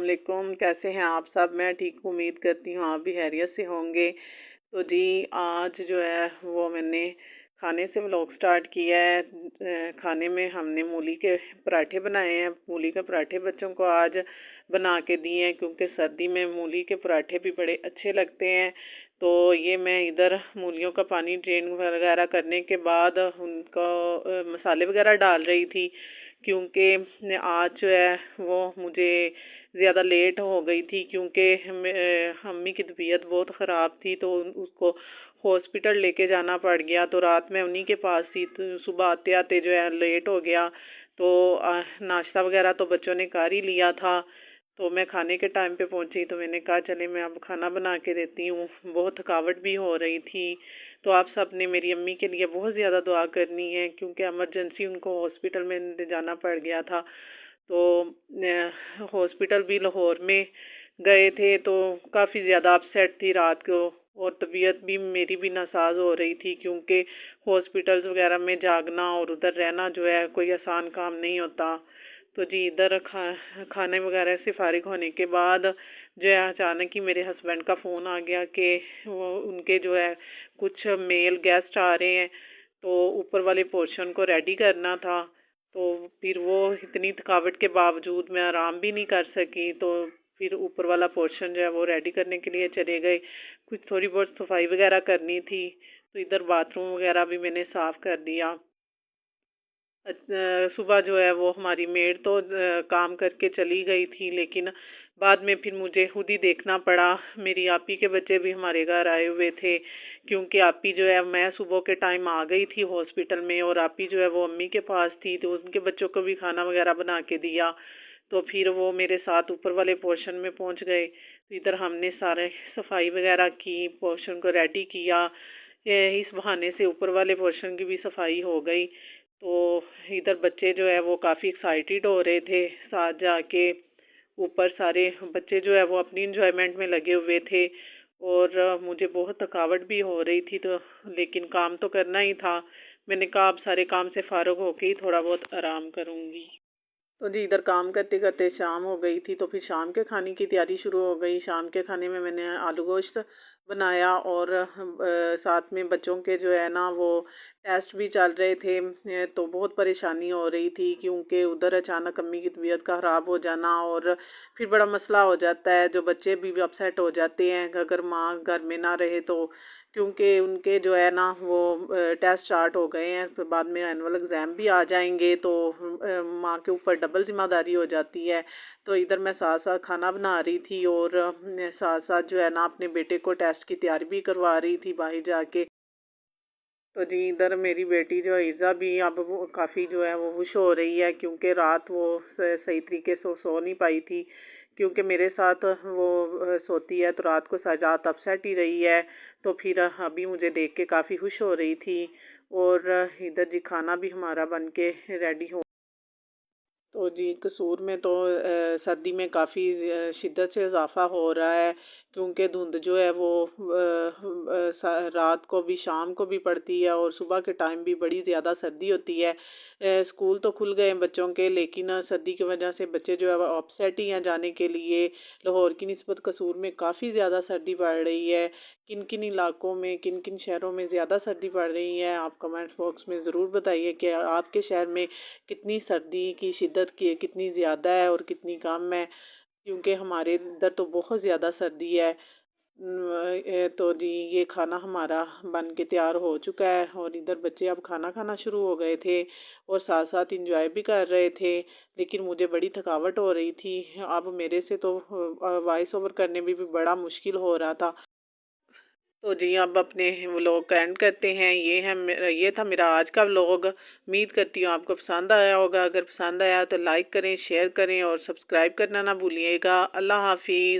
अस्सलाम वालेकुम। कैसे हैं आप सब? मैं ठीक हूँ, उम्मीद करती हूँ आप भी खैरियत से होंगे। तो जी आज जो है वो मैंने खाने से व्लॉग स्टार्ट किया है। खाने में हमने मूली के पराठे बनाए हैं। मूली के पराठे बच्चों को आज बना के दिए हैं क्योंकि सर्दी में मूली के पराठे भी बड़े अच्छे लगते हैं। तो ये मैं इधर मूलियों का पानी ड्रेन वगैरह करने के बाद उनको मसाले वगैरह डाल रही थी, क्योंकि आज जो है वो मुझे ज़्यादा लेट हो गई थी क्योंकि अम्मी की तबीयत बहुत ख़राब थी, तो उसको हॉस्पिटल लेके जाना पड़ गया। तो रात में उन्हीं के पास थी, तो सुबह आते आते जो है लेट हो गया। तो नाश्ता वगैरह तो बच्चों ने कर ही लिया था। तो मैं खाने के टाइम पे पहुंची तो मैंने कहा चले मैं अब खाना बना के देती हूँ। बहुत थकावट भी हो रही थी। तो आप सब ने मेरी अम्मी के लिए बहुत ज़्यादा दुआ करनी है क्योंकि इमरजेंसी उनको हॉस्पिटल में ले जाना पड़ गया था। तो हॉस्पिटल भी लाहौर में गए थे, तो काफ़ी ज़्यादा अपसेट थी रात को, और तबीयत भी मेरी भी नासाज हो रही थी क्योंकि हॉस्पिटल्स वगैरह में जागना और उधर रहना जो है कोई आसान काम नहीं होता। तो जी इधर खाने वगैरह से फ़ारिग होने के बाद जो है अचानक ही मेरे हस्बैंड का फ़ोन आ गया कि वो उनके जो है कुछ मेल गेस्ट आ रहे हैं, तो ऊपर वाले पोर्शन को रेडी करना था। तो फिर वो इतनी थकावट के बावजूद मैं आराम भी नहीं कर सकी, तो फिर ऊपर वाला पोर्शन जो है वो रेडी करने के लिए चले गए। कुछ थोड़ी बहुत सफाई वगैरह करनी थी, तो इधर बाथरूम वगैरह भी मैंने साफ़ कर दिया। सुबह जो है वो हमारी मेड तो काम करके चली गई थी, लेकिन बाद में फिर मुझे खुद ही देखना पड़ा। मेरी आपी के बच्चे भी हमारे घर आए हुए थे क्योंकि आपी जो है, मैं सुबह के टाइम आ गई थी हॉस्पिटल में और आपी जो है वो अम्मी के पास थी, तो उनके बच्चों को भी खाना वगैरह बना के दिया। तो फिर वो मेरे साथ ऊपर वाले पोर्शन में पहुंच गए। तो इधर हमने सारे सफाई वगैरह की, पोर्शन को रेडी किया। इस बहाने से ऊपर वाले पोर्शन की भी सफाई हो गई। तो इधर बच्चे जो है वो काफ़ी एक्साइटेड हो रहे थे। साथ जाके ऊपर सारे बच्चे जो है वो अपनी इंजॉयमेंट में लगे हुए थे, और मुझे बहुत थकावट भी हो रही थी, तो लेकिन काम तो करना ही था। मैंने कहा अब सारे काम से फ़ारिग होके ही थोड़ा बहुत आराम करूँगी। तो जी इधर काम करते करते शाम हो गई थी, तो फिर शाम के खाने की तैयारी शुरू हो गई। शाम के खाने में मैंने आलू गोश्त बनाया, और साथ में बच्चों के जो है ना वो टेस्ट भी चल रहे थे। तो बहुत परेशानी हो रही थी क्योंकि उधर अचानक अम्मी की तबीयत का ख़राब हो जाना और फिर बड़ा मसला हो जाता है। जो बच्चे भी अपसेट हो जाते हैं अगर माँ घर में ना रहे तो, क्योंकि उनके जो है ना वो टेस्ट स्टार्ट हो गए हैं, तो बाद में एनुअल एग्ज़ाम भी आ जाएंगे, तो माँ के ऊपर डबल ज़िम्मेदारी हो जाती है। तो इधर मैं साथ साथ खाना बना रही थी और साथ साथ जो है ना अपने बेटे को टेस्ट की तैयारी भी करवा रही थी बाहर जाके। तो जी इधर मेरी बेटी जो ईज़ा भी अब वो काफ़ी जो है वो खुश हो रही है क्योंकि रात वो सही तरीके से सो नहीं पाई थी, क्योंकि मेरे साथ वो सोती है तो रात को रात अपसेट ही रही है। तो फिर अभी मुझे देख के काफ़ी खुश हो रही थी। और इधर जी खाना भी हमारा बन के रेडी हो। तो जी कसूर में तो सर्दी में काफ़ी शिद्दत से इजाफ़ा हो रहा है क्योंकि धुंध जो है वो रात को भी शाम को भी पड़ती है और सुबह के टाइम भी बड़ी ज़्यादा सर्दी होती है। स्कूल तो खुल गए हैं बच्चों के, लेकिन सर्दी की वजह से बच्चे जो है वो अपसेट ही हैं जाने के लिए। लाहौर की निस्बत कसूर में काफ़ी ज़्यादा सर्दी पड़ रही है। किन किन इलाकों में, किन किन शहरों में ज़्यादा सर्दी पड़ रही है, आप कमेंट बॉक्स में ज़रूर बताइए कि आपके शहर में कितनी सर्दी की शिद्दत की कितनी ज़्यादा है और कितनी कम है, क्योंकि हमारे इधर तो बहुत ज़्यादा सर्दी है। तो जी ये खाना हमारा बन के तैयार हो चुका है और इधर बच्चे अब खाना खाना शुरू हो गए थे और साथ साथ इंजॉय भी कर रहे थे, लेकिन मुझे बड़ी थकावट हो रही थी। अब मेरे से तो वॉइस ओवर करने में भी बड़ा मुश्किल हो रहा था। तो जी अब अपने व्लॉग का एंड करते हैं। ये था मेरा आज का व्लॉग। उम्मीद करती हूँ आपको पसंद आया होगा। अगर पसंद आया तो लाइक करें, शेयर करें और सब्सक्राइब करना ना भूलिएगा। अल्लाह हाफिज़।